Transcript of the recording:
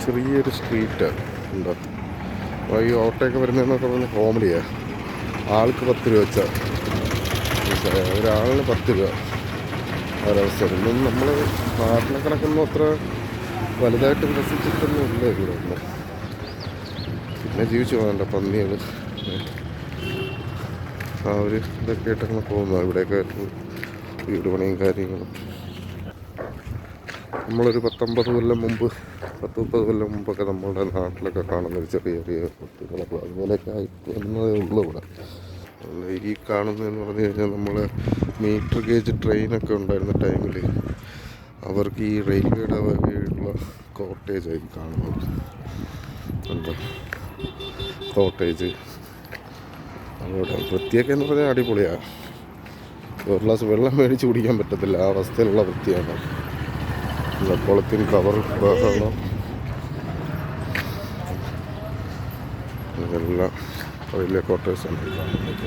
ചെറിയൊരു സ്ട്രീറ്റ് ഉണ്ടോ. അപ്പോൾ ഈ ഓട്ടോയൊക്കെ വരുന്നതെന്നൊക്കെ പറഞ്ഞാൽ കോമഡിയാണ്. ആൾക്ക് 10 രൂപ വെച്ചാൽ ഒരാളിന് 10 രൂപ ഒരവസ്ഥ. ഇതൊന്നും നമ്മൾ നാട്ടിലെ കണക്കൊന്നും അത്ര വലുതായിട്ട് വികസിച്ചിട്ടൊന്നും ഇല്ല ഇവിടെ ഒന്നും. പിന്നെ ജീവിച്ചു പോകണ്ട പന്നികൾ ആ ഒരു ഇതൊക്കെ ആയിട്ടങ്ങനെ പോകുന്നു. ഇവിടെയൊക്കെ വീട് പണിയും കാര്യങ്ങളും. നമ്മളൊരു 10-50 കൊല്ലം മുമ്പ് 10-30 കൊല്ലം മുമ്പൊക്കെ നമ്മളുടെ നാട്ടിലൊക്കെ കാണുന്നൊരു ചെറിയ ചെറിയ കുട്ടികളൊക്കെ അതുപോലെയൊക്കെ ആയിട്ട് വരുന്നതേ ഉള്ളൂ ഇവിടെ. ഈ കാണുന്നതെന്ന് പറഞ്ഞു കഴിഞ്ഞാൽ നമ്മൾ മീറ്റർ ഗേജ് ട്രെയിനൊക്കെ ഉണ്ടായിരുന്ന ടൈമിൽ അവർക്ക് ഈ റെയിൽവേയുടെ വകയുള്ള കോട്ടേജായി കാണുന്നത്. എന്താ കോട്ടേജ് അവിടെ വൃത്തിയൊക്കെ എന്ന് പറഞ്ഞാൽ അടിപൊളിയാണ്. ഒരു ഗ്ലാസ് വെള്ളം മേടിച്ച് കുടിക്കാൻ പറ്റത്തില്ല, ആ അവസ്ഥയിലുള്ള വൃത്തിയാണ്. പോളിത്തീൻ കവർ ബഹളം ഇതെല്ലാം വലിയ കോട്ടേഴ്സാണ് കാണുന്നത്.